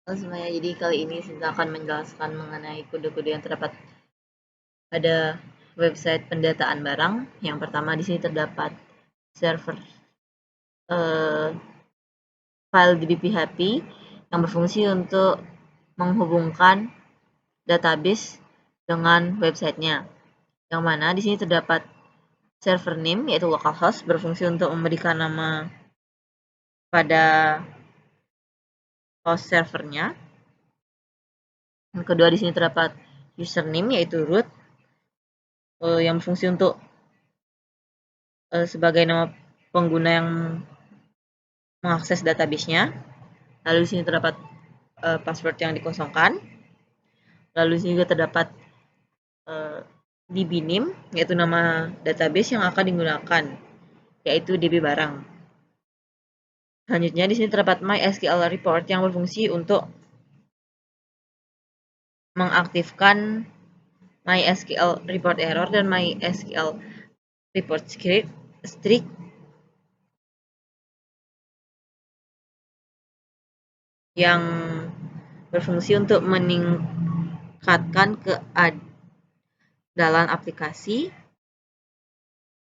Halo semuanya, jadi kali ini Sinta akan menjelaskan mengenai kode-kode yang terdapat pada website pendataan barang. Yang pertama di sini terdapat server file dbphp yang berfungsi untuk menghubungkan database dengan websitenya. Yang mana di sini terdapat server name yaitu localhost berfungsi untuk memberikan nama pada host servernya. Yang kedua di sini terdapat username yaitu root yang berfungsi untuk sebagai nama pengguna yang mengakses database-nya. Lalu di sini terdapat password yang dikosongkan. Lalu di sini juga terdapat db name yaitu nama database yang akan digunakan, yaitu db barang. Selanjutnya di sini terdapat MySQL report yang berfungsi untuk mengaktifkan MySQL report error dan MySQL report strict yang berfungsi untuk meningkatkan keandalan aplikasi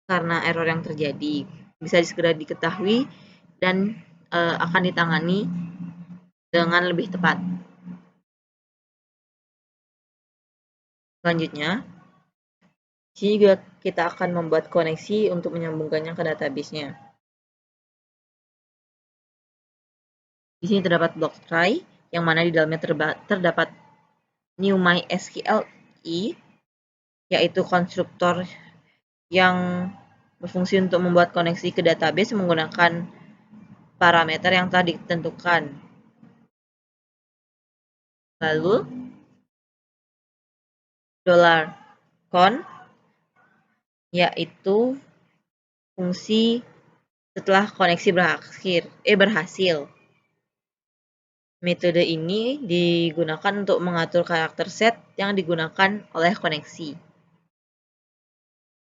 karena error yang terjadi bisa segera diketahui dan akan ditangani dengan lebih tepat. Selanjutnya, di sini juga kita akan membuat koneksi untuk menyambungkannya ke database-nya. Di sini terdapat block try, yang mana di dalamnya terdapat new MySQL yaitu konstruktor yang berfungsi untuk membuat koneksi ke database menggunakan parameter yang telah ditentukan. Lalu, $con yaitu fungsi setelah koneksi berhasil. Metode ini digunakan untuk mengatur karakter set yang digunakan oleh koneksi.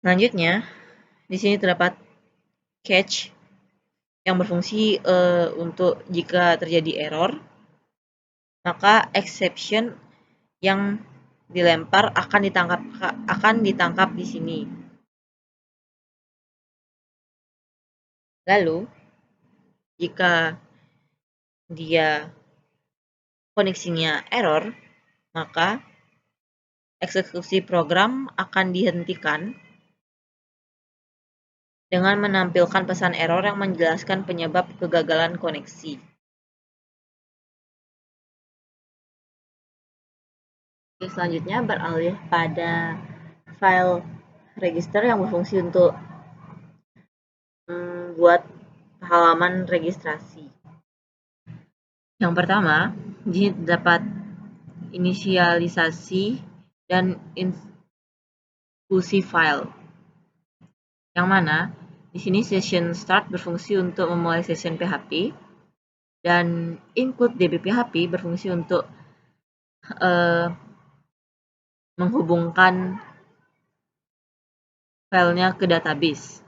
Selanjutnya, di sini terdapat catch yang berfungsi untuk jika terjadi error, maka exception yang dilempar akan ditangkap di sini. Lalu, jika dia koneksinya error, maka eksekusi program akan dihentikan dengan menampilkan pesan error yang menjelaskan penyebab kegagalan koneksi. Oke, selanjutnya beralih pada file register yang berfungsi untuk membuat halaman registrasi. Yang pertama, di sini terdapat inisialisasi dan inclusive file. Yang mana di sini session start berfungsi untuk memulai session PHP dan include dbphp berfungsi untuk menghubungkan filenya ke database.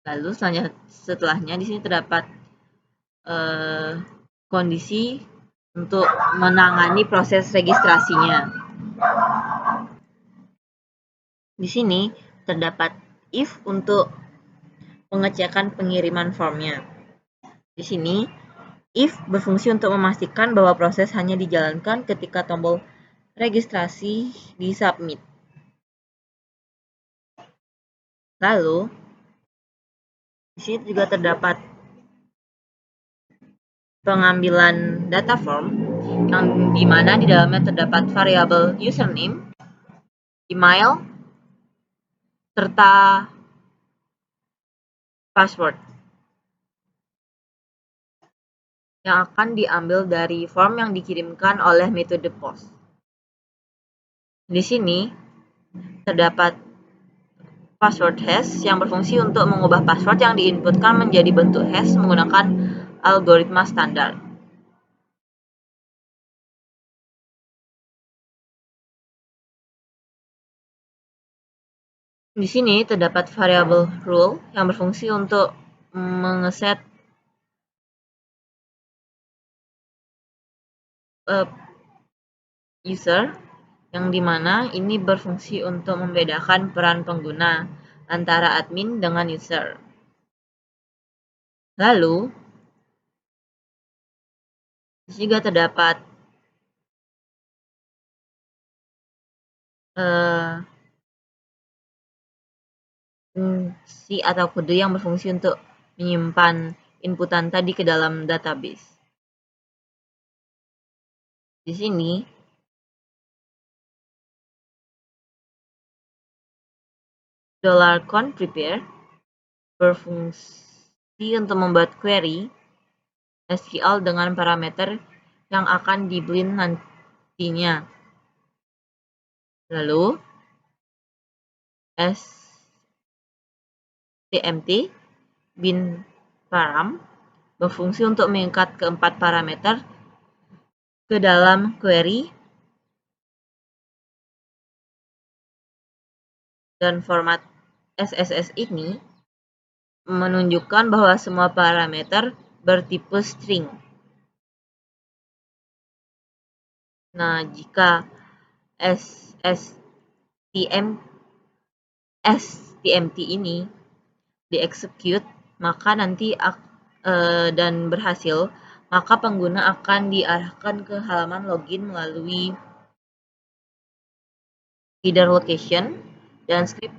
Lalu setelahnya di sini terdapat kondisi untuk menangani proses registrasinya. Di sini terdapat if untuk pengecekan pengiriman formnya. Di sini if berfungsi untuk memastikan bahwa proses hanya dijalankan ketika tombol registrasi disubmit. Lalu di sini juga terdapat pengambilan data form yang dimana di dalamnya terdapat variabel username, email, serta password yang akan diambil dari form yang dikirimkan oleh metode post. Di sini terdapat password hash yang berfungsi untuk mengubah password yang diinputkan menjadi bentuk hash menggunakan algoritma standar. Di sini terdapat variabel rule yang berfungsi untuk mengeset user, yang dimana ini berfungsi untuk membedakan peran pengguna antara admin dengan user. Lalu, juga terdapat fungsi atau kode yang berfungsi untuk menyimpan inputan tadi ke dalam database. Di sini, $prepare berfungsi untuk membuat query SQL dengan parameter yang akan di-blend nantinya. Lalu, stmt bin param berfungsi untuk mengikat keempat parameter ke dalam query dan format SSS ini menunjukkan bahwa semua parameter bertipe string. Nah, jika stmt ini dieksekut, maka nanti dan berhasil, maka pengguna akan diarahkan ke halaman login melalui header location dan script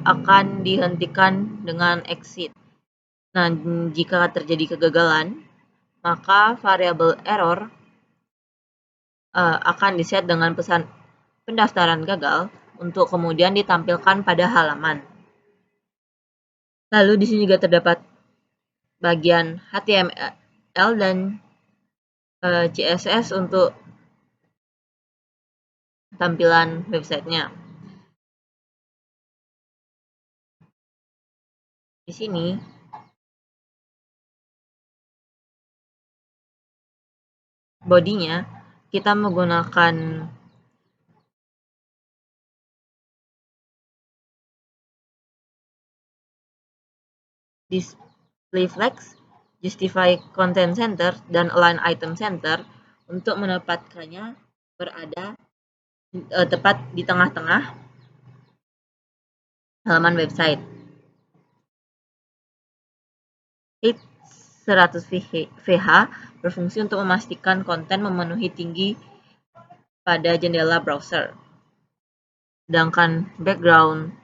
akan dihentikan dengan exit. Nah, jika terjadi kegagalan, maka variabel error akan diset dengan pesan pendaftaran gagal untuk kemudian ditampilkan pada halaman. Lalu di sini juga terdapat bagian HTML dan CSS untuk tampilan websitenya. Di sini bodinya kita menggunakan display flags, justify content center, dan align item center untuk menempatkannya berada tepat di tengah-tengah halaman website. Height 100 VH berfungsi untuk memastikan konten memenuhi tinggi pada jendela browser. Sedangkan background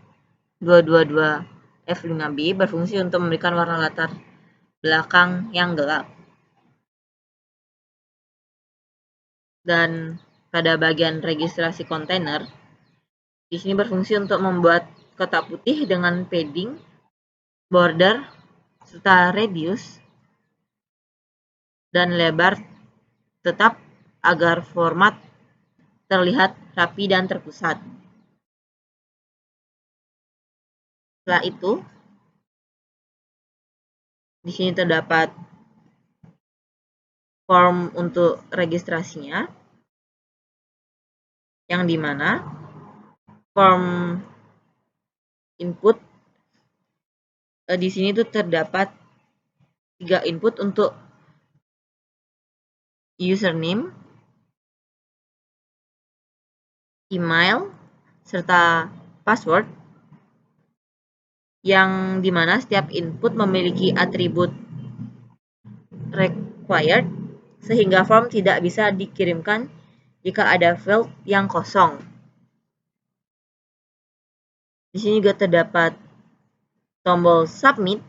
222 F5B berfungsi untuk memberikan warna latar belakang yang gelap. Dan pada bagian registrasi kontainer, di sini berfungsi untuk membuat kotak putih dengan padding, border, serta radius dan lebar tetap agar format terlihat rapi dan terpusat. Setelah itu, di sini terdapat form untuk registrasinya, yang dimana form input di sini tuh terdapat 3 input untuk username, email, serta password, yang dimana setiap input memiliki atribut required sehingga form tidak bisa dikirimkan jika ada field yang kosong. Di sini juga terdapat tombol submit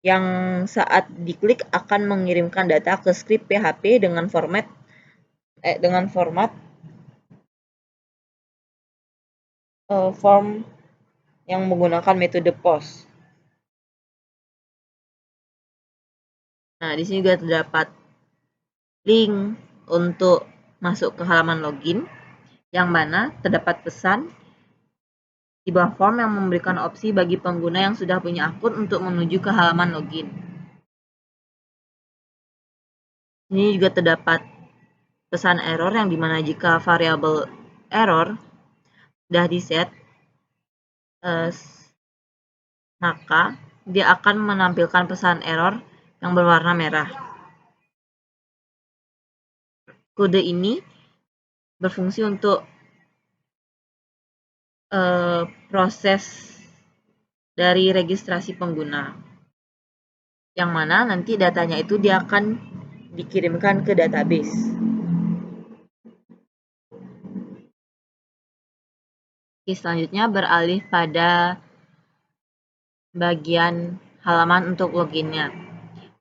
yang saat diklik akan mengirimkan data ke script PHP dengan format form yang menggunakan metode post. Nah, di sini juga terdapat link untuk masuk ke halaman login, yang mana terdapat pesan di bawah form yang memberikan opsi bagi pengguna yang sudah punya akun untuk menuju ke halaman login. Ini juga terdapat pesan error, yang dimana jika variabel error sudah diset, maka dia akan menampilkan pesan error yang berwarna merah. Kode ini berfungsi untuk proses dari registrasi pengguna, yang mana nanti datanya itu dia akan dikirimkan ke database. Oke, selanjutnya beralih pada bagian halaman untuk loginnya.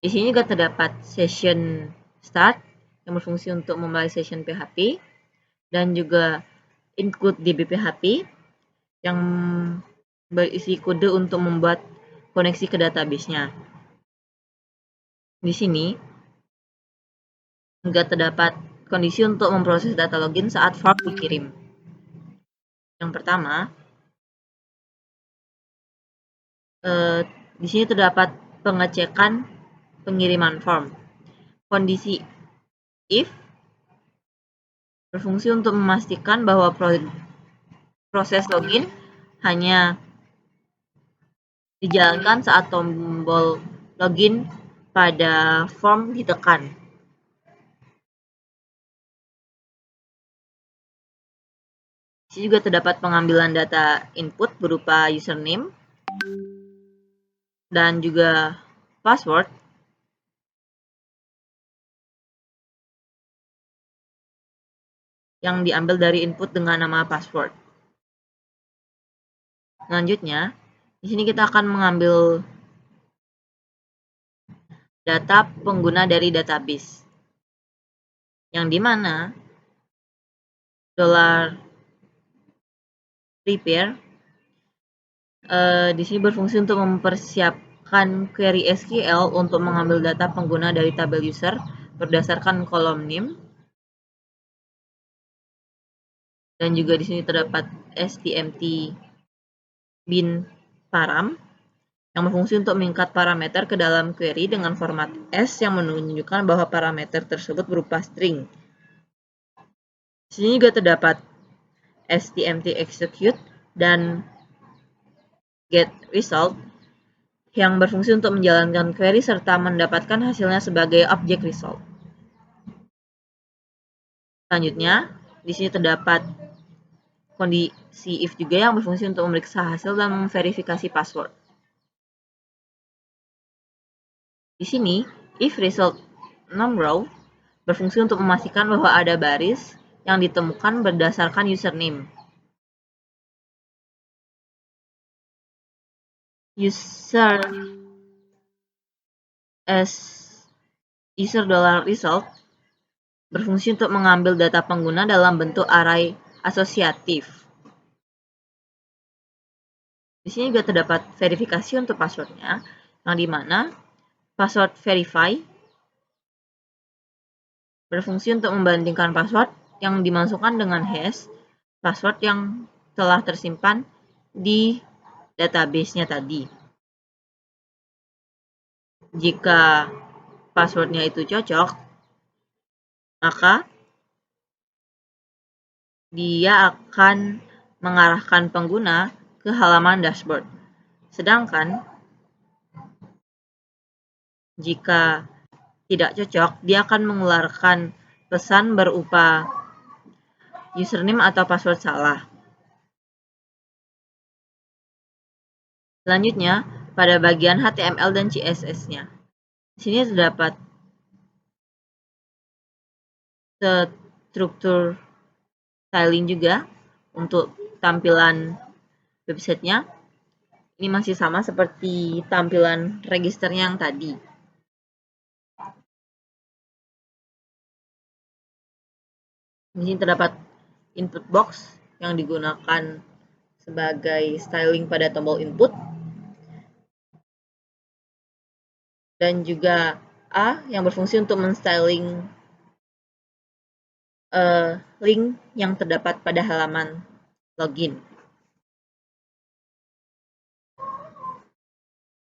Di sini juga terdapat session start yang berfungsi untuk memulai session PHP, dan juga include DB PHP yang berisi kode untuk membuat koneksi ke database-nya. Di sini juga terdapat kondisi untuk memproses data login saat form dikirim. Yang pertama, di sini terdapat pengecekan pengiriman form. Kondisi if berfungsi untuk memastikan bahwa proses login hanya dijalankan saat tombol login pada form ditekan. Di sini juga terdapat pengambilan data input berupa username dan juga password yang diambil dari input dengan nama password. Selanjutnya, di sini kita akan mengambil data pengguna dari database, yang dimana $prepare di sini berfungsi untuk mempersiapkan query SQL untuk mengambil data pengguna dari tabel user berdasarkan kolom name, dan juga di sini terdapat stmt bin param yang berfungsi untuk mengikat parameter ke dalam query dengan format S yang menunjukkan bahwa parameter tersebut berupa string. Di sini juga terdapat stmt execute dan get result yang berfungsi untuk menjalankan query serta mendapatkan hasilnya sebagai objek result. Selanjutnya, di sini terdapat kondisi if juga yang berfungsi untuk memeriksa hasil dan memverifikasi password. Di sini, if result non-row berfungsi untuk memastikan bahwa ada baris yang ditemukan berdasarkan username. User $result berfungsi untuk mengambil data pengguna dalam bentuk array asosiatif. Di sini juga terdapat verifikasi untuk passwordnya, yang dimana password verify berfungsi untuk membandingkan password yang dimasukkan dengan hash password yang telah tersimpan di database-nya tadi. Jika passwordnya itu cocok, maka dia akan mengarahkan pengguna ke halaman dashboard. Sedangkan jika tidak cocok, dia akan mengeluarkan pesan berupa username atau password salah. Selanjutnya, pada bagian HTML dan CSS-nya. Di sini terdapat struktur styling juga untuk tampilan websitenya. Ini masih sama seperti tampilan registernya yang tadi. Di sini terdapat input box yang digunakan sebagai styling pada tombol input, dan juga A yang berfungsi untuk menstyling link yang terdapat pada halaman login.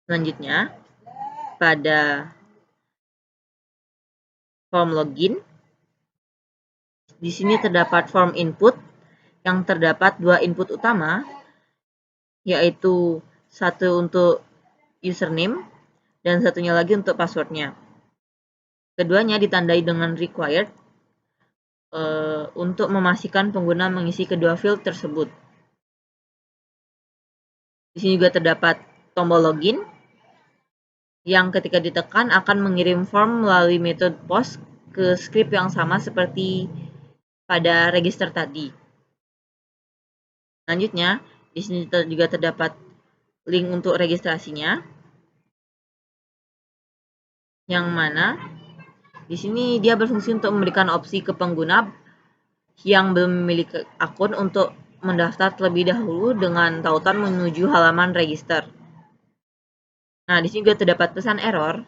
Selanjutnya, pada form login, di sini terdapat form input yang terdapat dua input utama, yaitu satu untuk username, dan satunya lagi untuk passwordnya. Keduanya ditandai dengan required untuk memastikan pengguna mengisi kedua field tersebut. Di sini juga terdapat tombol login yang ketika ditekan akan mengirim form melalui metode post ke script yang sama seperti pada register tadi. Selanjutnya, di sini juga terdapat link untuk registrasinya, yang mana di sini dia berfungsi untuk memberikan opsi ke pengguna yang belum memiliki akun untuk mendaftar terlebih dahulu dengan tautan menuju halaman register. Nah, di sini juga terdapat pesan error,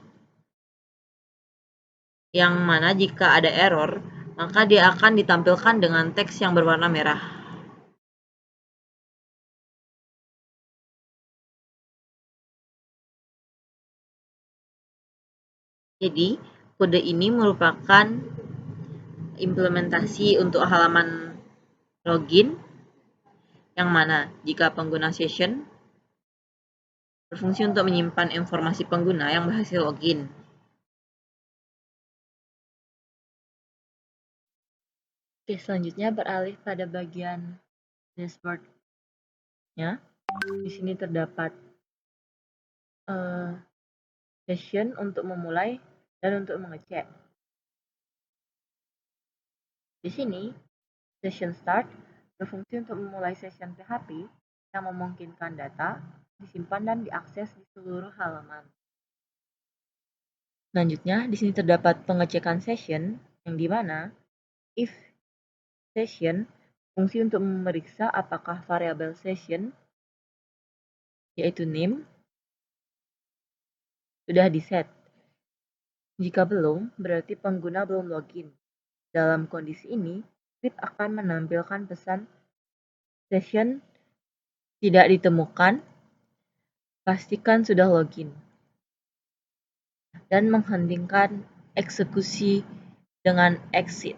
yang mana jika ada error, maka dia akan ditampilkan dengan teks yang berwarna merah. Jadi, kode ini merupakan implementasi untuk halaman login, yang mana jika pengguna session berfungsi untuk menyimpan informasi pengguna yang berhasil login. Oke, selanjutnya beralih pada bagian dashboard-nya. Di sini terdapat session untuk memulai dan untuk mengecek. Di sini, session start berfungsi untuk memulai session PHP yang memungkinkan data disimpan dan diakses di seluruh halaman. Selanjutnya, di sini terdapat pengecekan session, yang dimana if session fungsi untuk memeriksa apakah variabel session, yaitu name, sudah diset. Jika belum, berarti pengguna belum login. Dalam kondisi ini, script akan menampilkan pesan session tidak ditemukan, pastikan sudah login, dan menghentikan eksekusi dengan exit.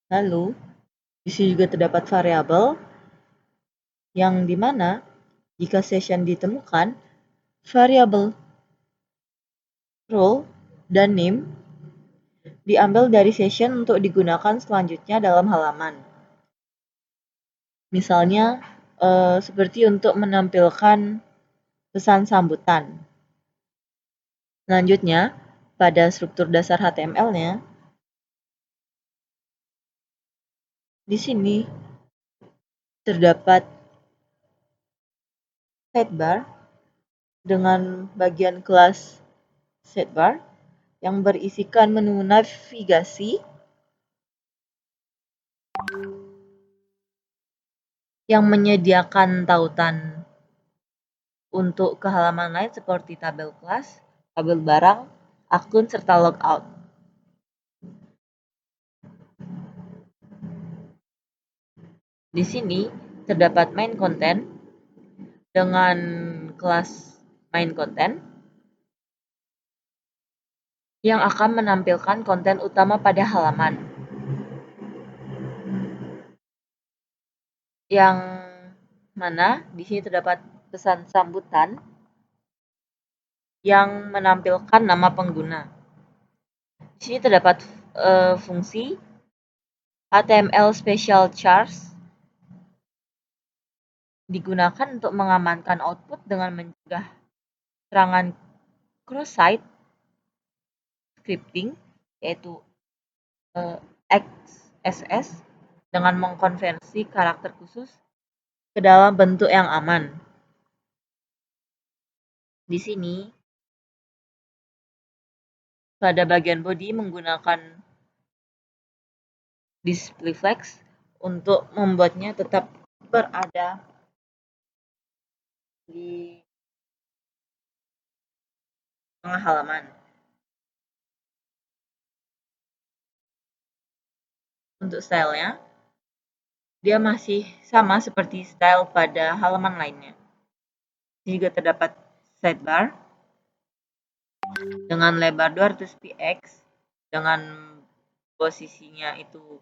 Lalu, di sini juga terdapat variabel yang dimana jika session ditemukan, variabel role dan name diambil dari session untuk digunakan selanjutnya dalam halaman. Misalnya, seperti untuk menampilkan pesan sambutan. Selanjutnya, pada struktur dasar HTML-nya, di sini terdapat sidebar dengan bagian kelas sidebar yang berisikan menu navigasi yang menyediakan tautan untuk ke halaman lain seperti tabel kelas, tabel barang, akun, serta logout. Di sini terdapat main content dengan kelas main content yang akan menampilkan konten utama pada halaman. Yang mana di sini terdapat pesan sambutan yang menampilkan nama pengguna. Di sini terdapat fungsi HTML Special Chars digunakan untuk mengamankan output dengan mencegah serangan cross-site scripting, yaitu XSS, dengan mengkonversi karakter khusus ke dalam bentuk yang aman. Di sini, pada bagian body menggunakan display flex untuk membuatnya tetap berada di tengah halaman. Untuk stylenya, dia masih sama seperti style pada halaman lainnya. Ini juga terdapat sidebar dengan lebar 200 px dengan posisinya itu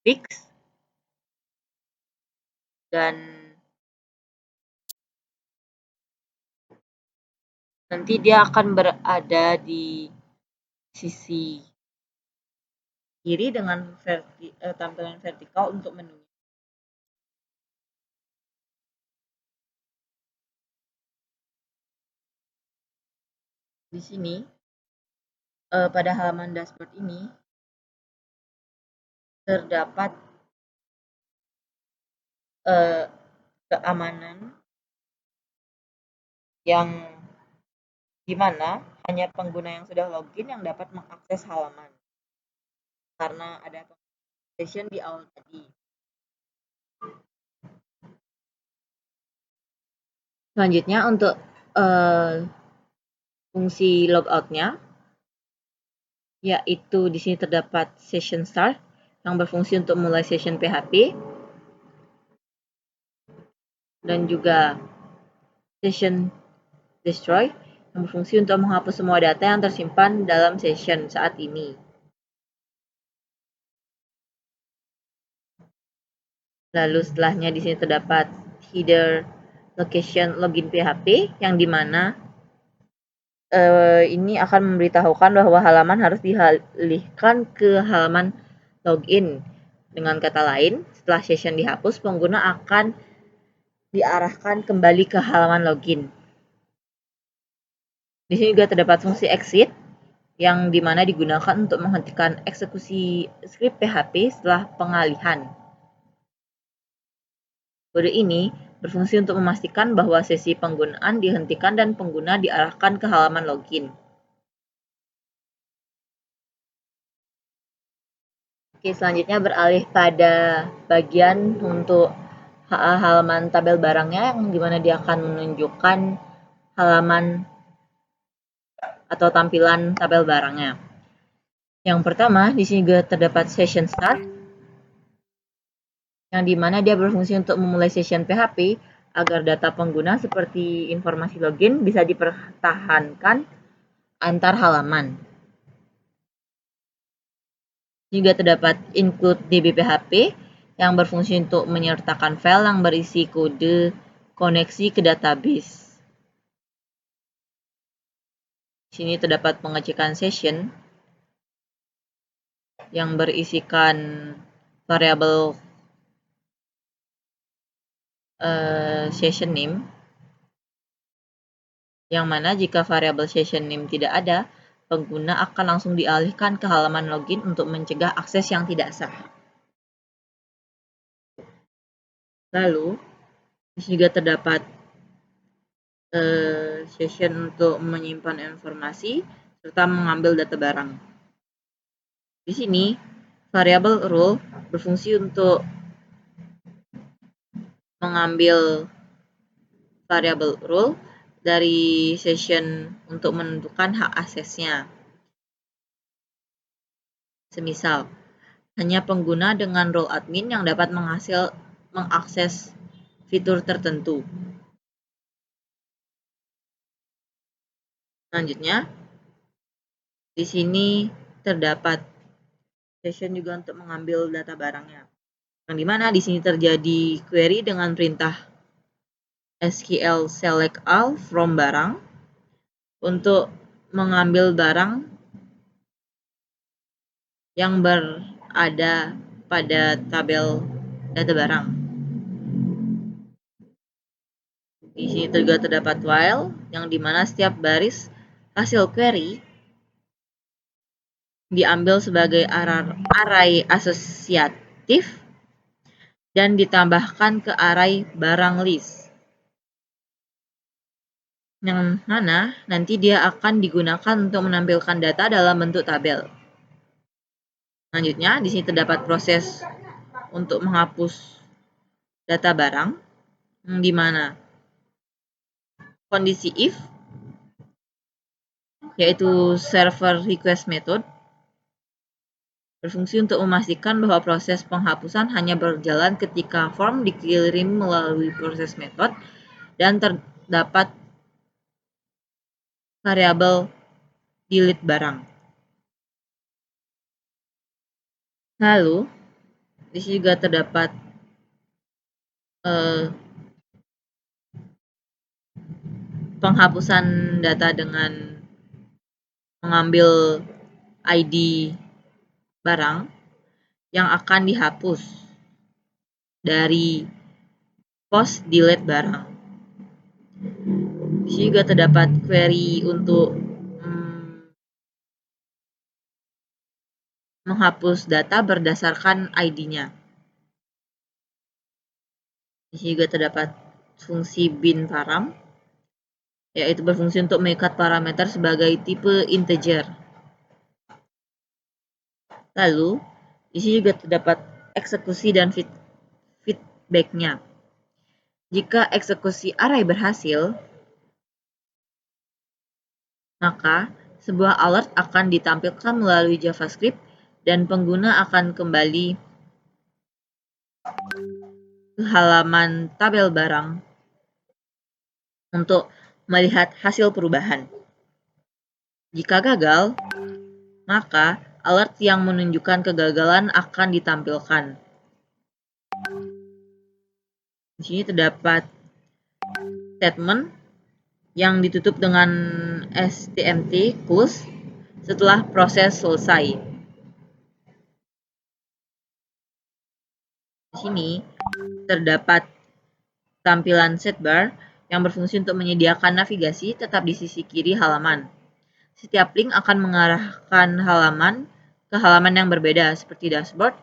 fix dan Nanti dia akan berada di sisi kiri dengan tampilan vertikal untuk menunya. Di sini pada halaman dashboard ini terdapat keamanan yang dimana hanya pengguna yang sudah login yang dapat mengakses halaman karena ada session di awal tadi. Selanjutnya untuk fungsi logout-nya, yaitu di sini terdapat session start yang berfungsi untuk mulai session PHP dan juga session destroy yang berfungsi untuk menghapus semua data yang tersimpan dalam session saat ini. Lalu setelahnya di sini terdapat header location login PHP yang dimana ini akan memberitahukan bahwa halaman harus dialihkan ke halaman login. Dengan kata lain, setelah session dihapus, pengguna akan diarahkan kembali ke halaman login. Di sini juga terdapat fungsi exit yang dimana digunakan untuk menghentikan eksekusi script PHP setelah pengalihan. Kode ini berfungsi untuk memastikan bahwa sesi penggunaan dihentikan dan pengguna diarahkan ke halaman login. Oke, selanjutnya beralih pada bagian untuk halaman tabel barangnya yang dimana dia akan menunjukkan halaman atau tampilan tabel barangnya. Yang pertama, di sini juga terdapat session start yang dimana dia berfungsi untuk memulai session PHP agar data pengguna seperti informasi login bisa dipertahankan antar halaman. Juga terdapat include dbphp yang berfungsi untuk menyertakan file yang berisi kode koneksi ke database. Di sini terdapat pengecekan session yang berisikan variabel session name, yang mana jika variabel session name tidak ada, pengguna akan langsung dialihkan ke halaman login untuk mencegah akses yang tidak sah. Lalu, di sini juga terdapat session untuk menyimpan informasi serta mengambil data barang. Di sini, variabel rule berfungsi untuk mengambil variabel rule dari session untuk menentukan hak aksesnya. Semisal, hanya pengguna dengan role admin yang dapat mengakses fitur tertentu. Selanjutnya, di sini terdapat session juga untuk mengambil data barangnya. Yang dimana di sini terjadi query dengan perintah SQL select all from barang untuk mengambil barang yang berada pada tabel data barang. Di sini juga terdapat while yang dimana setiap baris hasil query diambil sebagai array asosiatif dan ditambahkan ke array barang list, yang mana nanti dia akan digunakan untuk menampilkan data dalam bentuk tabel. Selanjutnya, di sini terdapat proses untuk menghapus data barang, di mana kondisi if, yaitu server request method, berfungsi untuk memastikan bahwa proses penghapusan hanya berjalan ketika form dikirim melalui proses method dan terdapat variabel delete barang. Lalu, di sini juga terdapat penghapusan data dengan mengambil ID barang yang akan dihapus dari post delete barang. Di sini juga terdapat query untuk menghapus data berdasarkan ID-nya. Di sini juga terdapat fungsi bin param, yaitu berfungsi untuk mengikat parameter sebagai tipe integer. Lalu, di sini juga terdapat eksekusi dan feedback-nya. Jika eksekusi array berhasil, maka sebuah alert akan ditampilkan melalui JavaScript dan pengguna akan kembali ke halaman tabel barang untuk melihat hasil perubahan. Jika gagal, maka alert yang menunjukkan kegagalan akan ditampilkan. Di sini terdapat statement yang ditutup dengan STMT close setelah proses selesai. Di sini terdapat tampilan sidebar yang berfungsi untuk menyediakan navigasi tetap di sisi kiri halaman. Setiap link akan mengarahkan halaman ke halaman yang berbeda seperti dashboard,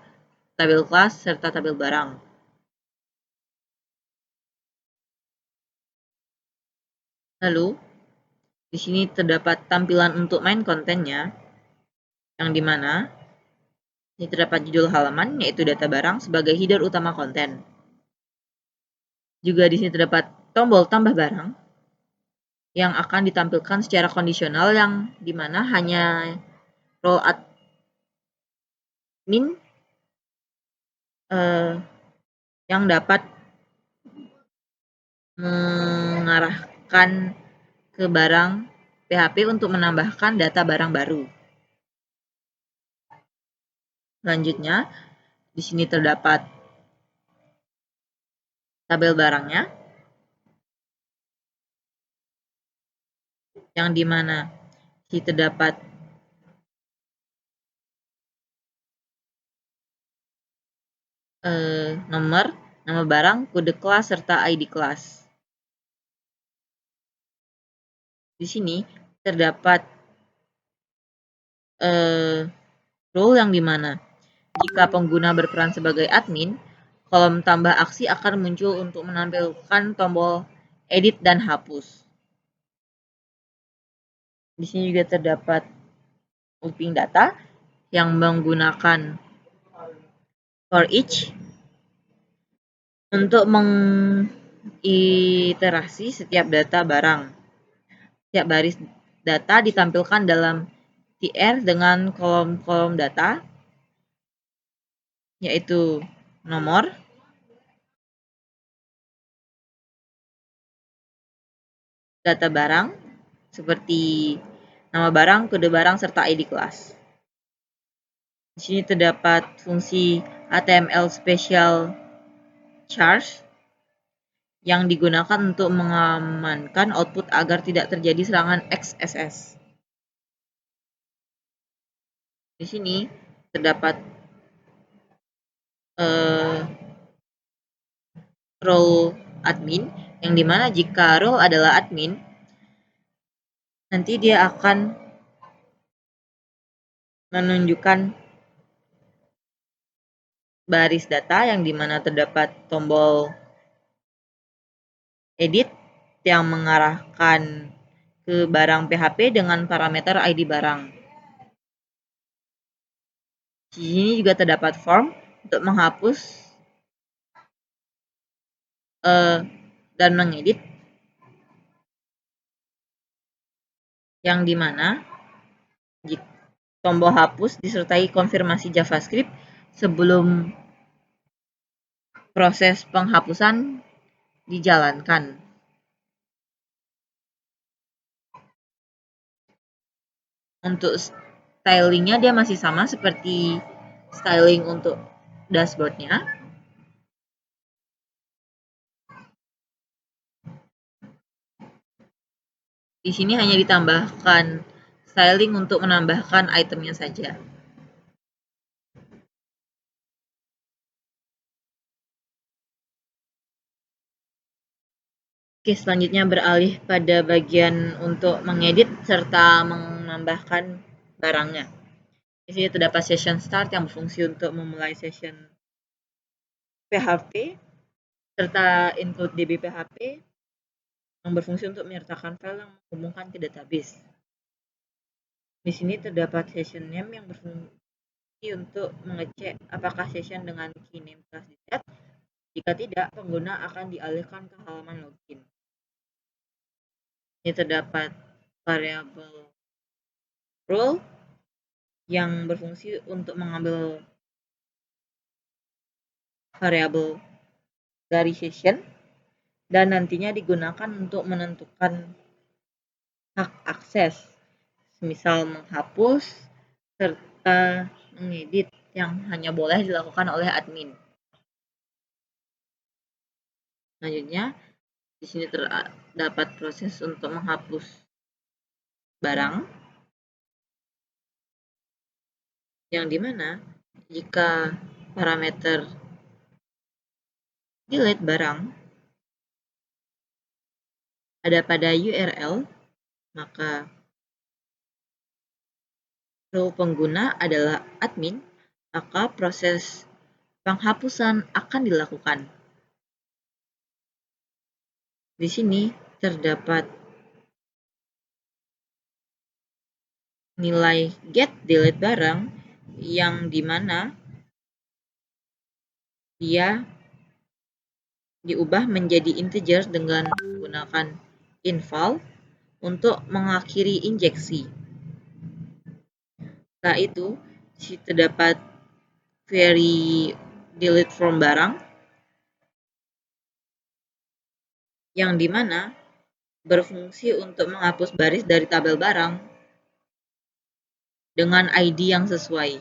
tabel kelas, serta tabel barang. Lalu, di sini terdapat tampilan untuk main kontennya, yang dimana ini terdapat judul halaman, yaitu data barang sebagai header utama konten. Juga di sini terdapat tombol tambah barang, yang akan ditampilkan secara kondisional, yang dimana hanya role admin yang dapat mengarahkan ke barang PHP untuk menambahkan data barang baru. Selanjutnya, di sini terdapat tabel barangnya, yang dimana di sini terdapat nomor, nama barang, kode kelas, serta ID kelas. Di sini terdapat role yang dimana jika pengguna berperan sebagai admin, kolom tambah aksi akan muncul untuk menampilkan tombol edit dan hapus. Di sini juga terdapat looping data yang menggunakan for each untuk mengiterasi setiap data barang. Setiap baris data ditampilkan dalam TR dengan kolom-kolom data, yaitu nomor, data barang, seperti nama barang, kode barang, serta ID kelas. Di sini terdapat fungsi HTML special charge yang digunakan untuk mengamankan output agar tidak terjadi serangan XSS. Di sini terdapat role admin, yang dimana jika role adalah admin, nanti dia akan menunjukkan baris data yang dimana terdapat tombol edit yang mengarahkan ke barang PHP dengan parameter ID barang. Di sini juga terdapat form untuk menghapus dan mengedit, yang dimana tombol hapus disertai konfirmasi JavaScript sebelum proses penghapusan dijalankan. Untuk stylingnya dia masih sama seperti styling untuk dashboardnya. Di sini hanya ditambahkan styling untuk menambahkan itemnya saja. Oke, selanjutnya beralih pada bagian untuk mengedit serta menambahkan barangnya. Di sini terdapat session start yang berfungsi untuk memulai session PHP serta include DB PHP yang berfungsi untuk menyertakan file yang menghubungkan ke database. Di sini terdapat session name yang berfungsi untuk mengecek apakah session dengan key name telah di-set. Jika tidak, pengguna akan dialihkan ke halaman login. Ini terdapat variabel role yang berfungsi untuk mengambil variabel dari session dan nantinya digunakan untuk menentukan hak akses, misal menghapus serta mengedit yang hanya boleh dilakukan oleh admin. Selanjutnya, di sini terdapat proses untuk menghapus barang, yang dimana jika parameter delete barang ada pada URL, maka role pengguna adalah admin, maka proses penghapusan akan dilakukan. Di sini terdapat nilai get delete barang yang dimana dia diubah menjadi integer dengan menggunakan inval untuk mengakhiri injeksi. Setelah itu, terdapat query delete from barang yang dimana berfungsi untuk menghapus baris dari tabel barang dengan ID yang sesuai.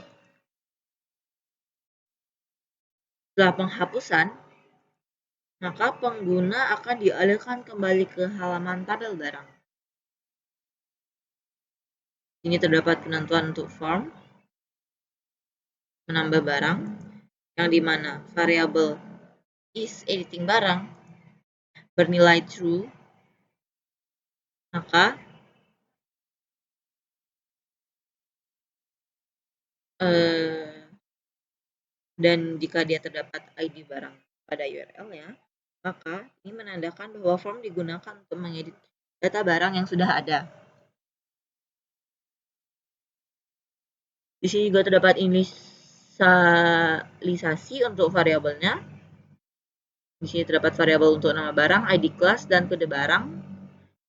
Setelah penghapusan, maka pengguna akan dialihkan kembali ke halaman tabel barang. Ini terdapat penentuan untuk form, menambah barang, yang dimana variabel is editing barang bernilai true, maka dan jika dia terdapat ID barang pada URL-nya, maka ini menandakan bahwa form digunakan untuk mengedit data barang yang sudah ada. Di sini juga terdapat inisialisasi untuk variabelnya. Di sini terdapat variabel untuk nama barang, ID kelas, dan kode barang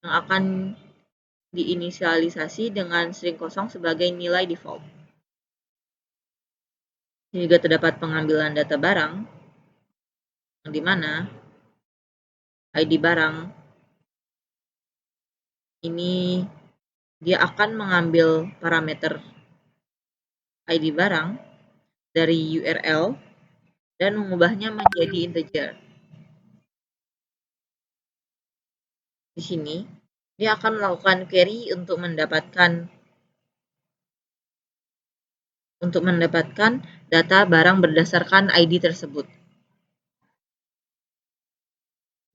yang akan diinisialisasi dengan string kosong sebagai nilai default. Di sini juga terdapat pengambilan data barang, yang dimana ID barang ini dia akan mengambil parameter ID barang dari URL dan mengubahnya menjadi integer. Di sini, dia akan melakukan query untuk mendapatkan data barang berdasarkan ID tersebut.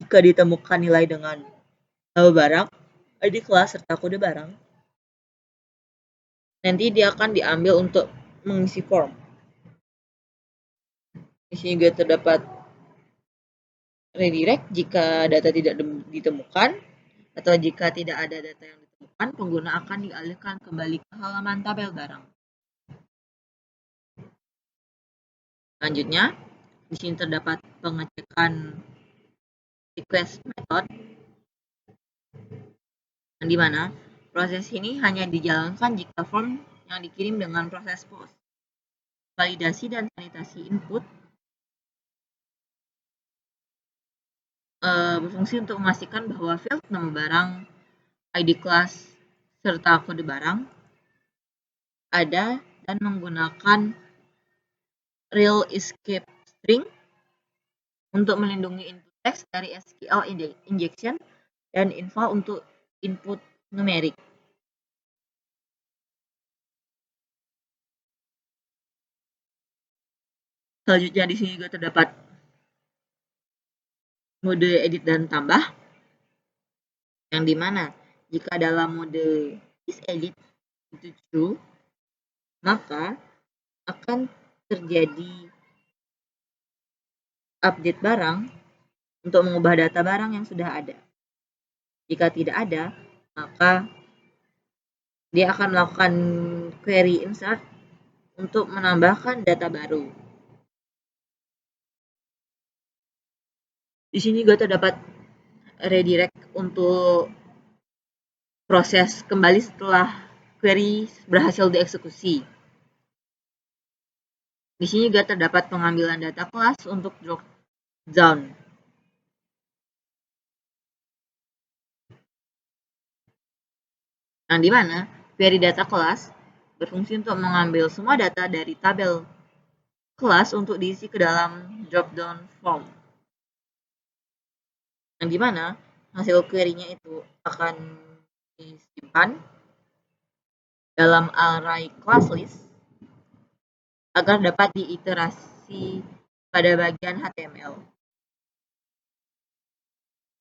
Jika ditemukan nilai dengan nama barang, ID kelas, serta kode barang, nanti dia akan diambil untuk mengisi form. Di sini juga terdapat redirect jika data tidak ditemukan, atau jika tidak ada data yang ditemukan, pengguna akan dialihkan kembali ke halaman tabel barang. Selanjutnya, di sini terdapat pengecekan request method, yang dimana proses ini hanya dijalankan jika form yang dikirim dengan proses post. Validasi dan sanitasi input berfungsi untuk memastikan bahwa field nama barang, ID kelas, serta kode barang ada dan menggunakan real escape string untuk melindungi input teks dari SQL injection dan inval untuk input numerik. Selanjutnya di sini juga terdapat mode edit dan tambah, yang dimana jika dalam mode isEdit itu true, maka akan terjadi update barang untuk mengubah data barang yang sudah ada. Jika tidak ada, maka dia akan melakukan query insert untuk menambahkan data baru. Di sini juga terdapat redirect untuk proses kembali setelah query berhasil dieksekusi. Di sini juga terdapat pengambilan data kelas untuk drop down. Yang dimana query data kelas berfungsi untuk mengambil semua data dari tabel kelas untuk diisi ke dalam drop-down form. Yang dimana hasil query-nya itu akan disimpan dalam array class list agar dapat diiterasi pada bagian HTML.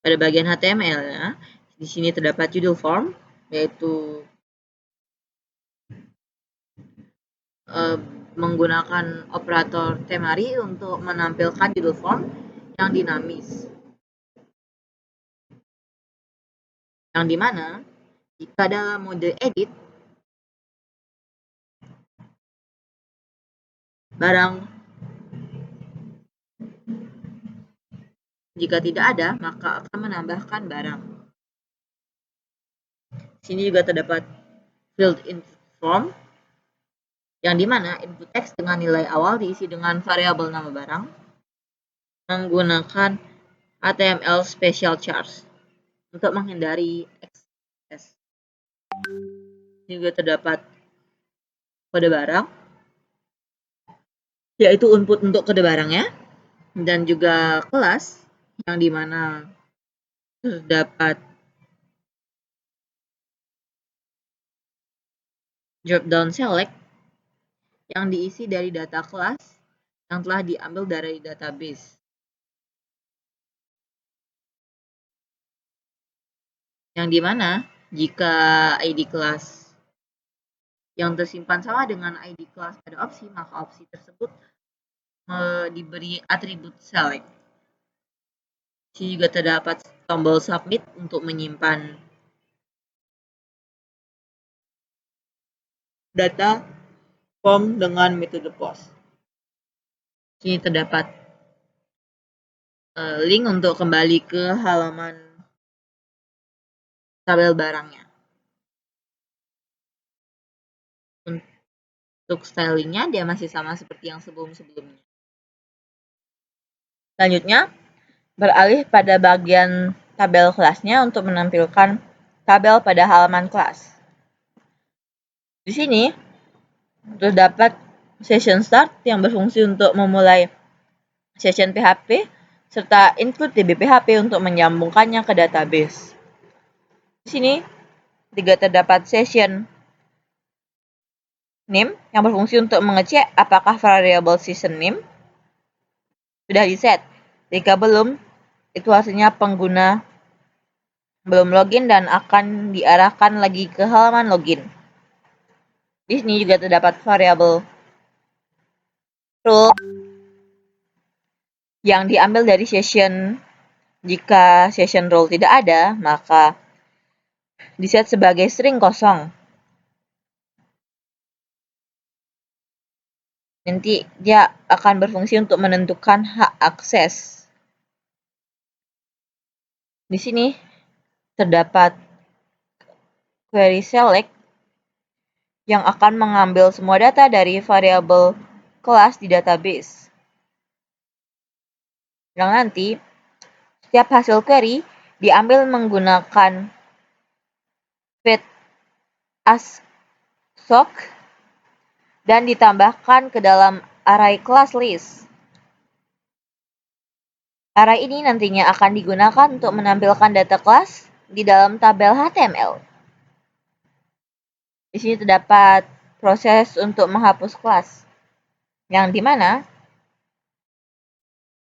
Pada bagian HTML-nya, di sini terdapat judul form, yaitu menggunakan operator temari untuk menampilkan judul form yang dinamis. Yang dimana jika dalam mode edit, jika tidak ada, maka akan menambahkan barang. Sini juga terdapat field input form, yang dimana input teks dengan nilai awal diisi dengan variabel nama barang menggunakan HTML special chars untuk menghindari excess. Ini juga terdapat kode barang, yaitu input untuk kode barangnya, dan juga kelas yang dimana terdapat drop down select yang diisi dari data kelas yang telah diambil dari database. Yang dimana jika ID kelas yang tersimpan sama dengan ID kelas pada opsi, maka opsi tersebut diberi atribut select. Di sini juga terdapat tombol submit untuk menyimpan data form dengan metode post. Di sini terdapat link untuk kembali ke halaman tabel barangnya. Untuk stylingnya dia masih sama seperti yang sebelum-sebelumnya. Selanjutnya, beralih pada bagian tabel kelasnya untuk menampilkan tabel pada halaman kelas. Di sini terdapat session start yang berfungsi untuk memulai session PHP serta include DB PHP untuk menyambungkannya ke database. Di sini juga terdapat session name yang berfungsi untuk mengecek apakah variabel session name sudah di-set. Jika belum, itu artinya pengguna belum login dan akan diarahkan lagi ke halaman login. Di sini juga terdapat variabel role yang diambil dari session. Jika session role tidak ada, maka di-set sebagai string kosong. Nanti dia akan berfungsi untuk menentukan hak akses. Di sini terdapat query select yang akan mengambil semua data dari variabel kelas di database. Yang nanti setiap hasil query diambil menggunakan fetch as sock dan ditambahkan ke dalam array class list. Array ini nantinya akan digunakan untuk menampilkan data kelas di dalam tabel HTML. Di sini terdapat proses untuk menghapus kelas, yang dimana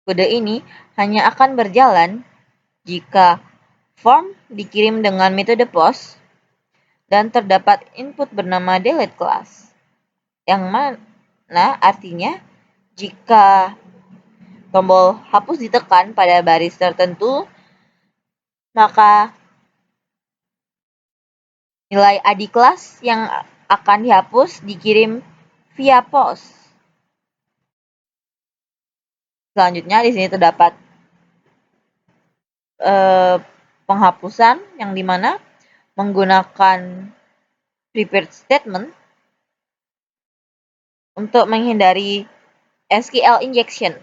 kode ini hanya akan berjalan jika form dikirim dengan metode post dan terdapat input bernama delete class, yang mana artinya jika tombol hapus ditekan pada baris tertentu, maka nilai ID kelas yang akan dihapus dikirim via post. Selanjutnya di sini terdapat penghapusan yang dimana menggunakan prepared statement untuk menghindari SQL injection.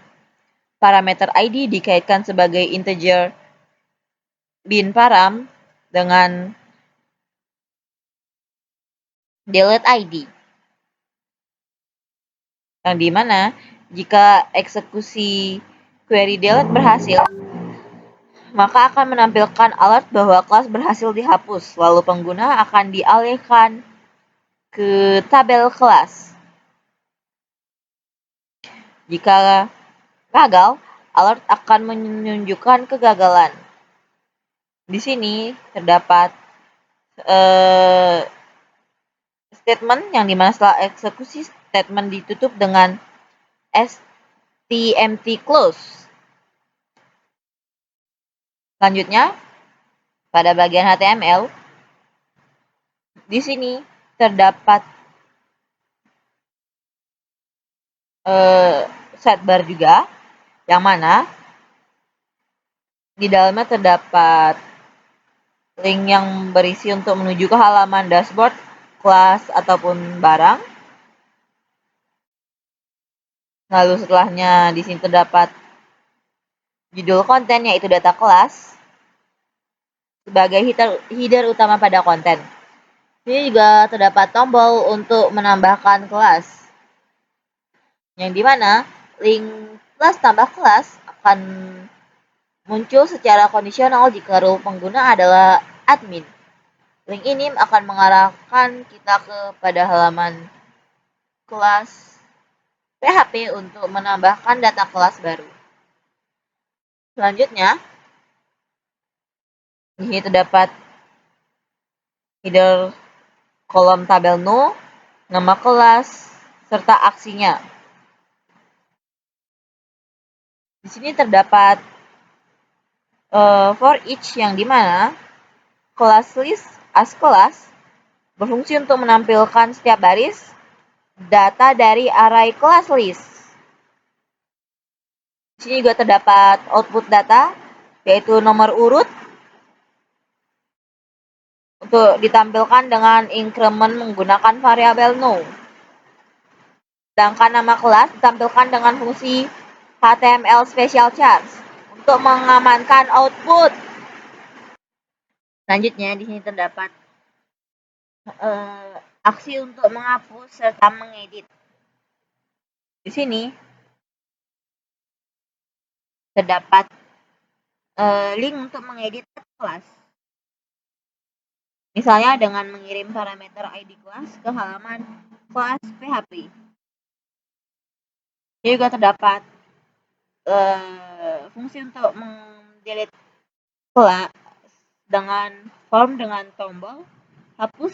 Parameter ID dikaitkan sebagai integer bin param dengan delete ID, yang dimana jika eksekusi query delete berhasil, maka akan menampilkan alert bahwa kelas berhasil dihapus, lalu pengguna akan dialihkan ke tabel kelas. Jika gagal, alert akan menunjukkan kegagalan. Di sini terdapat statement yang dimana setelah eksekusi statement ditutup dengan stmt close. Selanjutnya, pada bagian HTML, di sini terdapat sidebar juga, yang mana di dalamnya terdapat link yang berisi untuk menuju ke halaman dashboard, kelas, ataupun barang. Lalu setelahnya di sini terdapat judul konten, yaitu data kelas, sebagai header utama pada konten. Ini juga terdapat tombol untuk menambahkan kelas, yang dimana link kelas tambah kelas akan muncul secara kondisional jika role pengguna adalah admin. Link ini akan mengarahkan kita kepada halaman kelas PHP untuk menambahkan data kelas baru. Selanjutnya, di sini terdapat header kolom tabel no, nama kelas, serta aksinya. Di sini terdapat for each, yang dimana kelas list as kelas berfungsi untuk menampilkan setiap baris data dari array kelas list. Di sini juga terdapat output data, yaitu nomor urut, untuk ditampilkan dengan increment menggunakan variabel no. Sedangkan nama kelas ditampilkan dengan fungsi HTML special charge untuk mengamankan output. Selanjutnya di sini terdapat aksi untuk menghapus serta mengedit. Di sini terdapat link untuk mengedit kelas. Misalnya dengan mengirim parameter ID kelas ke halaman kelas PHP. Ini juga terdapat fungsi untuk mendelete kelas dengan form dengan tombol hapus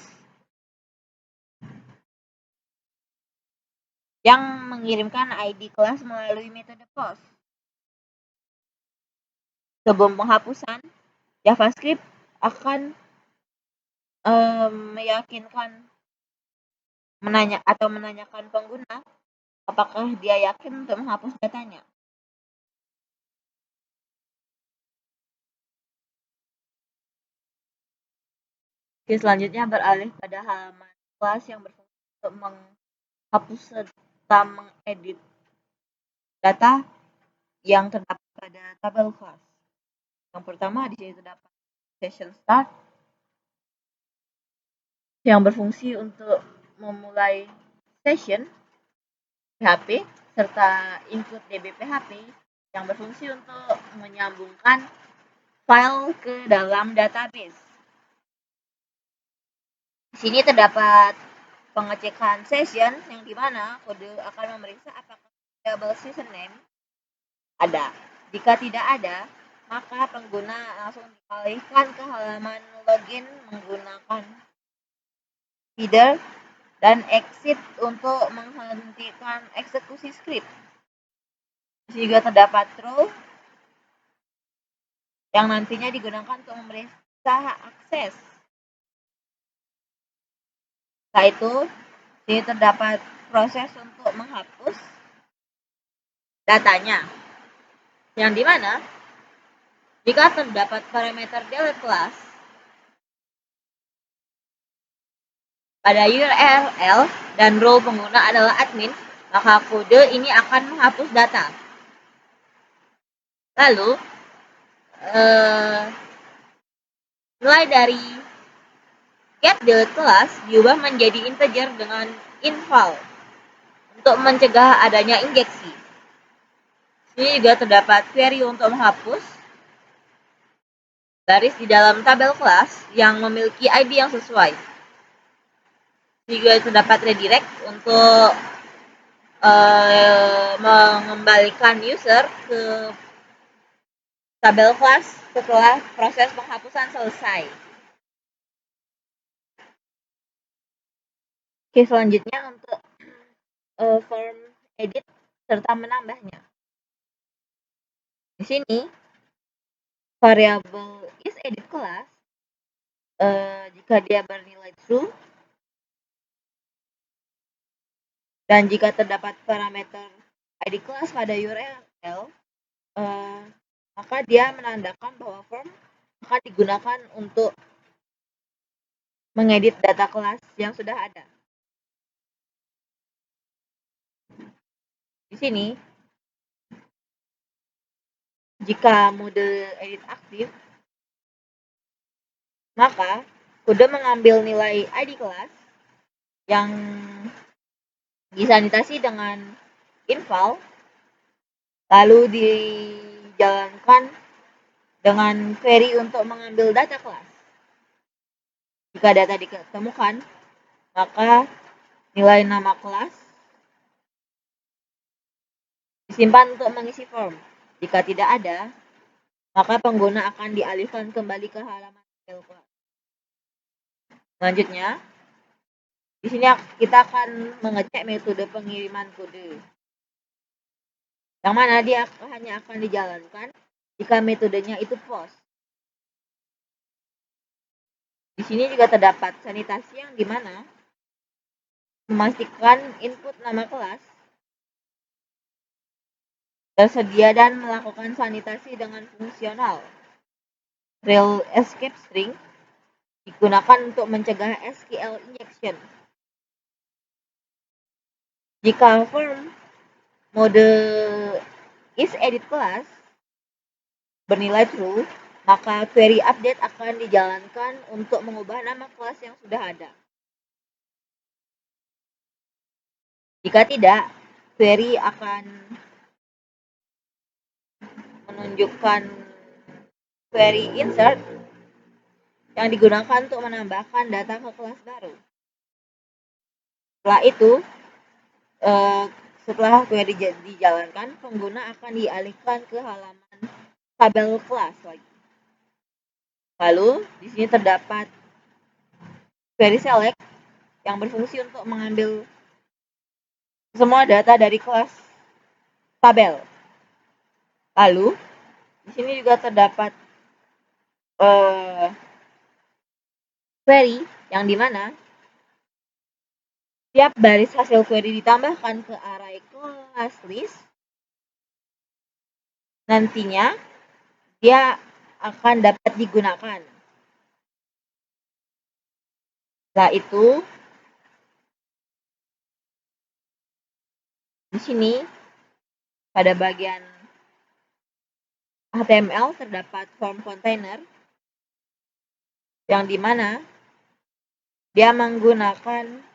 yang mengirimkan ID kelas melalui metode post. Sebelum penghapusan, JavaScript akan menanyakan pengguna apakah dia yakin untuk menghapus datanya. Oke, selanjutnya beralih pada halaman kelas yang berfungsi untuk menghapus serta mengedit data yang terdapat pada tabel kelas. Yang pertama di sini terdapat session start yang berfungsi untuk memulai session PHP serta input DB PHP yang berfungsi untuk menyambungkan file ke dalam database. Di sini terdapat pengecekan session yang dimana kode akan memeriksa apakah variabel session name ada. Jika tidak ada, maka pengguna langsung dialihkan ke halaman login menggunakan header dan exit untuk menghentikan eksekusi script. Jika terdapat true yang nantinya digunakan untuk memeriksa akses. Setelah itu, sini terdapat proses untuk menghapus datanya. Yang dimana, jika terdapat parameter delete class pada URL dan role pengguna adalah admin, maka kode ini akan menghapus data. Lalu, nilai dari get delete class diubah menjadi integer dengan inval untuk mencegah adanya injeksi. Ini juga terdapat query untuk menghapus baris di dalam tabel kelas yang memiliki ID yang sesuai. Juga terdapat redirect untuk mengembalikan user ke tabel kelas setelah proses penghapusan selesai. Oke, selanjutnya untuk form edit serta menambahnya. Di sini variabel isEdit class jika dia bernilai true dan jika terdapat parameter ID class pada URL, maka dia menandakan bahwa form akan digunakan untuk mengedit data kelas yang sudah ada. Di sini, jika mode edit aktif, maka kode mengambil nilai ID kelas yang disanitasi dengan inval, lalu dijalankan dengan query untuk mengambil data kelas. Jika data ditemukan, maka nilai nama kelas disimpan untuk mengisi form. Jika tidak ada, maka pengguna akan dialihkan kembali ke halaman tabel kelas. Selanjutnya, di sini kita akan mengecek metode pengiriman kode, yang mana dia hanya akan dijalankan jika metodenya itu post. Di sini juga terdapat sanitasi yang dimana memastikan input nama kelas tersedia dan melakukan sanitasi dengan fungsional. Rel escape string digunakan untuk mencegah SQL injection. Jika form mode isEdit class bernilai true, maka query update akan dijalankan untuk mengubah nama kelas yang sudah ada. Jika tidak, query akan menunjukkan query insert yang digunakan untuk menambahkan data ke kelas baru. Setelah itu, setelah query dijalankan, pengguna akan dialihkan ke halaman tabel kelas lagi. Lalu, di sini terdapat query select yang berfungsi untuk mengambil semua data dari kelas tabel. Lalu, di sini juga terdapat query yang dimana setiap baris hasil query ditambahkan ke array class list, nantinya dia akan dapat digunakan. Setelah itu, di sini pada bagian HTML terdapat form container yang dimana dia menggunakan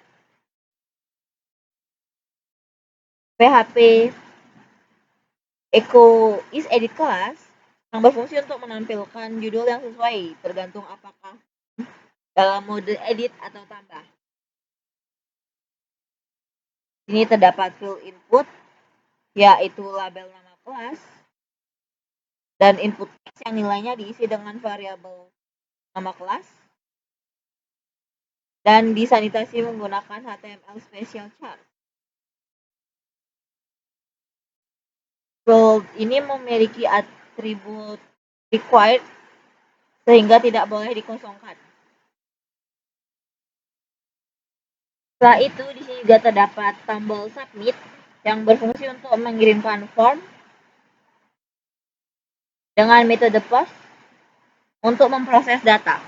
PHP echo isEdit class yang berfungsi untuk menampilkan judul yang sesuai tergantung apakah dalam mode edit atau tambah. Ini terdapat field input, yaitu label nama kelas, dan input text yang nilainya diisi dengan variabel nama kelas, dan disanitasi menggunakan HTML special char. Field ini memiliki atribut required sehingga tidak boleh dikosongkan. Setelah itu, di sini juga terdapat tombol submit yang berfungsi untuk mengirimkan form dengan metode post untuk memproses data.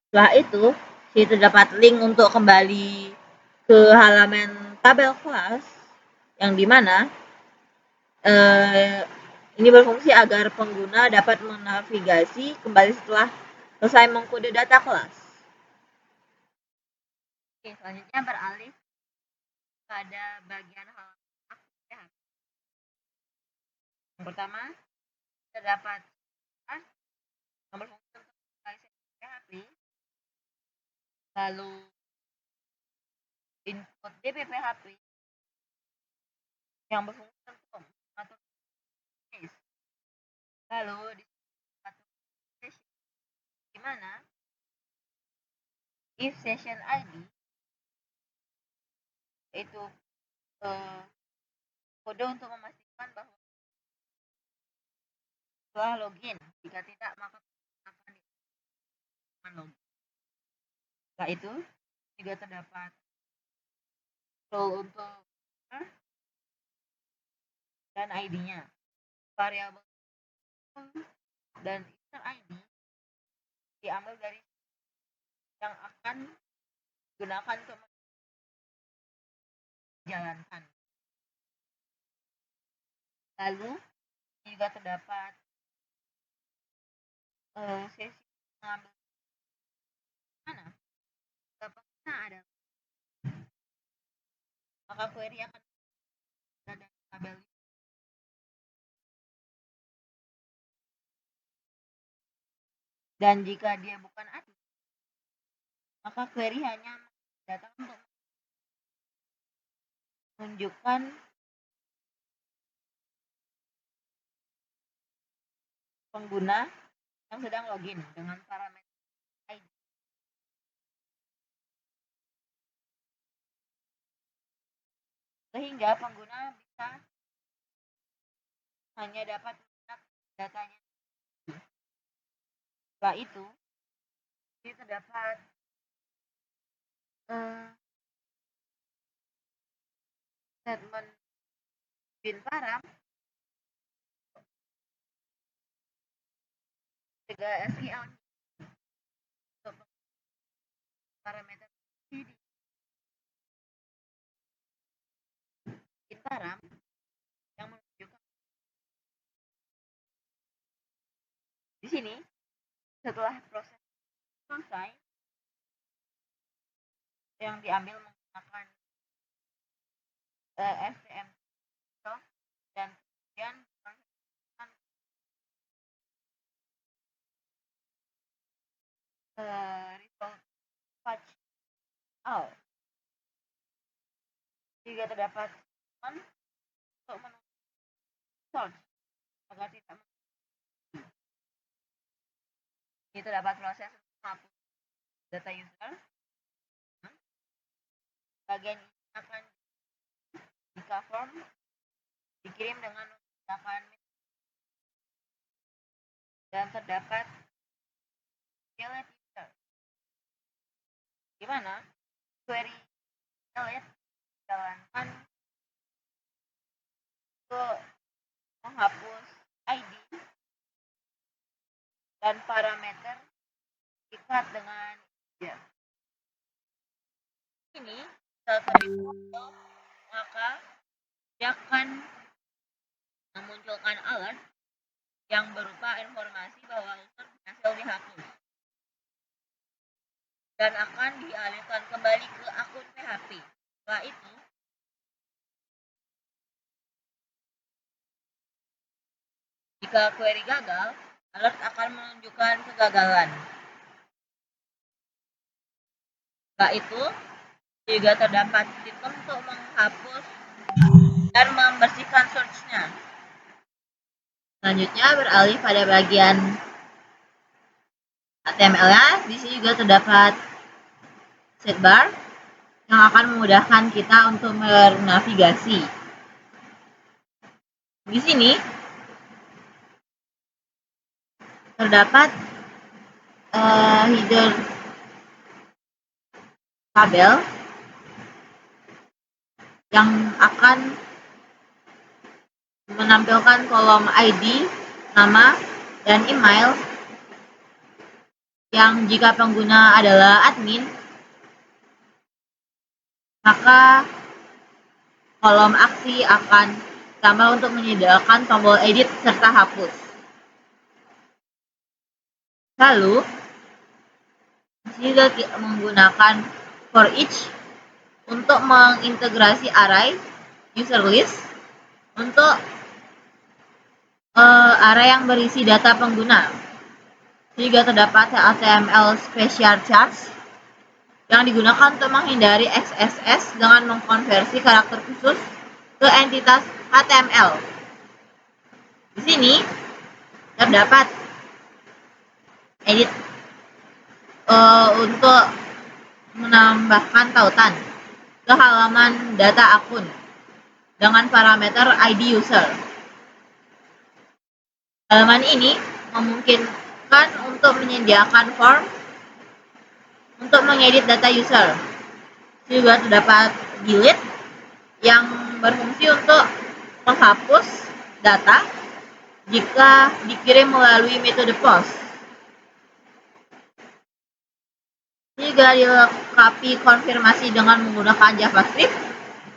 Setelah itu, di sini terdapat link untuk kembali ke halaman tabel kelas yang dimana ini berfungsi agar pengguna dapat menavigasi kembali setelah selesai mengkode data kelas. Oke, selanjutnya beralih pada bagian halaman aktif. Yang pertama, terdapat yang berfungsi untuk menginisialisasi PHP, lalu input DPPHP yang berfungsi untuk mengatur case, lalu di session di mana if session ID yaitu kode untuk memastikan bahwa setelah login, jika tidak maka akan dilakukan login. Setelah itu juga terdapat role untuk dan ID-nya, variabel dan user ID diambil dari yang akan digunakan untuk menjalankan. Lalu juga terdapat sesi mengambil mana pengguna ada, maka query akan ada tabel dan jika dia bukan admin maka query hanya datang untuk menunjukkan pengguna yang sedang login dengan parameter ID. Sehingga pengguna bisa hanya dapat melihat datanya. Setelah itu, terdapat statement bin param juga SQL untuk parameter bin param yang menunjukkan di sini setelah proses selesai yang diambil menggunakan STM dan kemudian result patch out. Juga terdapat untuk menunjukkan search agar tidak ini terdapat proses menghapus data user. Bagian ini akan jika form dikirim dengan menggunakan dan terdapat delete user di mana query delete dijalankan untuk menghapus ID dan parameter ikat dengan user. Ini setelah difoto maka dia akan memunculkan alert yang berupa informasi bahwa user berhasil dihapus dan akan dialihkan kembali ke akun PHP. Setelah itu, jika query gagal, alert akan menunjukkan kegagalan. Setelah itu, Juga terdapat fitur untuk menghapus dan membersihkan search-nya. Selanjutnya beralih pada bagian HTML-nya. Di sini juga terdapat sidebar yang akan memudahkan kita untuk bernavigasi. Di sini terdapat header tabel yang akan menampilkan kolom ID, nama, dan email yang jika pengguna adalah admin, maka kolom aksi akan ditambah untuk menyediakan tombol edit serta hapus. Lalu, juga menggunakan for each untuk mengintegrasi array user list untuk array yang berisi data pengguna. Juga terdapat HTML special charts yang digunakan untuk menghindari XSS dengan mengkonversi karakter khusus ke entitas HTML. Di sini terdapat edit untuk menambahkan tautan ke halaman data akun dengan parameter ID user. Halaman ini memungkinkan untuk menyediakan form untuk mengedit data user. Juga terdapat delete yang berfungsi untuk menghapus data jika dikirim melalui metode post. Juga dilengkapi konfirmasi dengan menggunakan JavaScript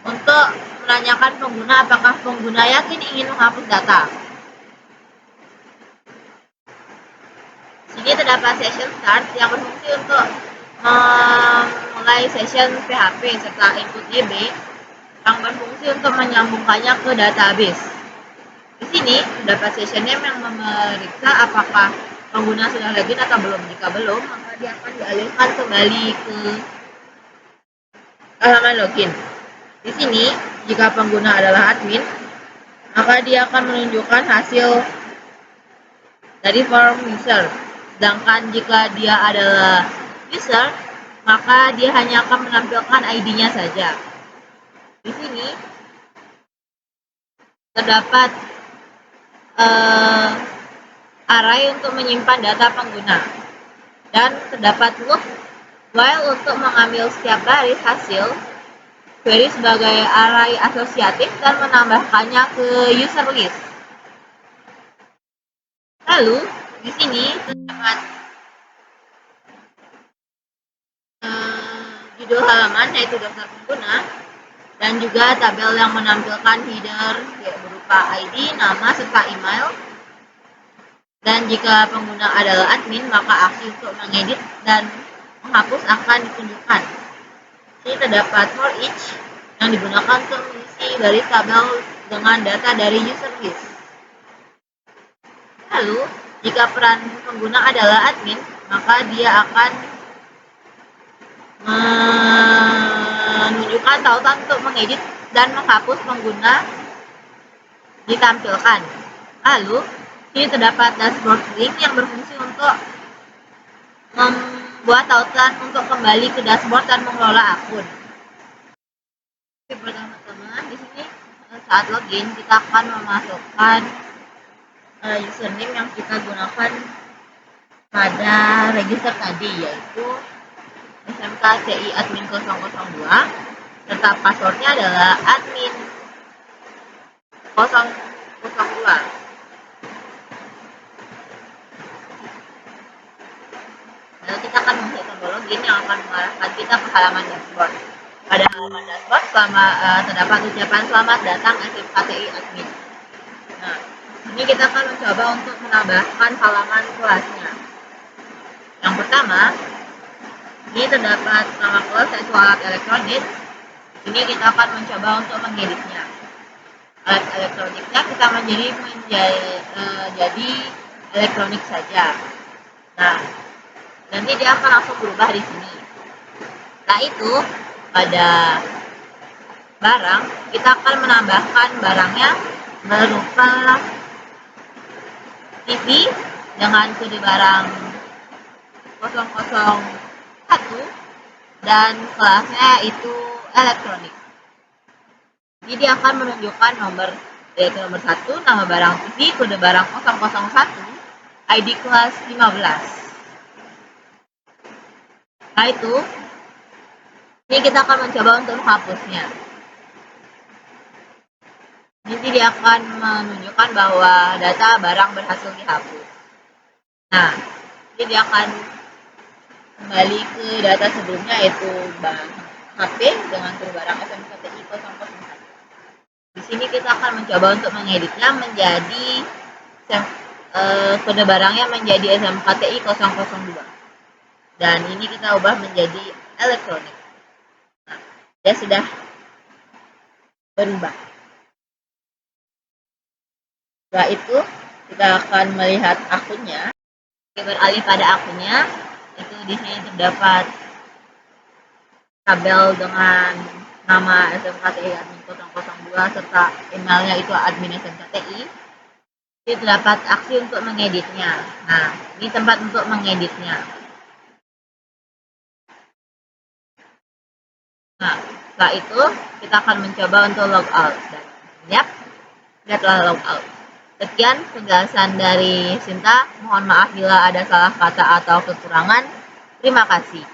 untuk menanyakan pengguna apakah pengguna yakin ingin menghapus data. Sini terdapat session start yang berfungsi untuk memulai session PHP serta input DB yang berfungsi untuk menyambungkannya ke database. Di sini terdapat session name yang memeriksa apakah pengguna sudah login atau belum. Jika belum, maka dia akan dialihkan kembali ke halaman login. Di sini, jika pengguna adalah admin, maka dia akan menunjukkan hasil dari form user. Sedangkan jika dia adalah user, maka dia hanya akan menampilkan ID-nya saja. Di sini terdapat array untuk menyimpan data pengguna dan terdapat loop while untuk mengambil setiap baris hasil query sebagai array asosiatif dan menambahkannya ke user list. Lalu di sini terdapat judul halaman yaitu daftar pengguna dan juga tabel yang menampilkan header berupa ID, nama, serta email. Dan jika pengguna adalah admin, maka aksi untuk mengedit dan menghapus akan ditunjukkan. Ini terdapat for each yang digunakan untuk mengisi baris tabel dengan data dari user list. Lalu, jika peran pengguna adalah admin, maka dia akan menunjukkan tautan untuk mengedit dan menghapus pengguna ditampilkan. Lalu, ini terdapat dashboard link yang berfungsi untuk membuat tautan untuk kembali ke dashboard dan mengelola akun. Pertama-tama di sini saat login kita akan memasukkan username yang kita gunakan pada register tadi, yaitu SMKCI admin 002 serta passwordnya adalah admin 002. Lalu kita akan membuat tombol login yang akan mengarahkan kita ke halaman dashboard. Pada halaman dashboard terdapat ucapan selamat datang SMKCI admin. Nah, ini kita akan mencoba untuk menambahkan halaman kelasnya. Yang pertama, ini terdapat nama kelas yaitu alat elektronik. Ini kita akan mencoba untuk mengeditnya. Alat elektroniknya kita jadi elektronik saja. Nah, nanti dia akan langsung berubah di sini. Setelah itu, pada barang, kita akan menambahkan barangnya berupa TV dengan kode barang 001 dan kelasnya itu elektronik. Jadi dia akan menunjukkan nomor, yaitu nomor 1, nama barang TV, kode barang 001, ID kelas 15. Nah itu, ini kita akan mencoba untuk menghapusnya. Jadi dia akan menunjukkan bahwa data barang berhasil dihapus. Nah, jadi dia akan kembali ke data sebelumnya, yaitu HP dengan kode barang SMKTI 001. Di sini kita akan mencoba untuk mengeditnya menjadi kode barangnya menjadi SMKTI 002. Dan ini kita ubah menjadi elektronik. Nah, dia sudah berubah. Setelah itu, kita akan melihat akunnya. Kita beralih pada akunnya. Itu di sini terdapat tabel dengan nama SMKTI admin 002 serta emailnya itu admin SMKTI. Ini terdapat aksi untuk mengeditnya. Nah, ini tempat untuk mengeditnya. Nah, setelah itu kita akan mencoba untuk logout. Dan yap, dia telah logout. Sekian penjelasan dari Sinta. Mohon maaf bila ada salah kata atau kekurangan. Terima kasih.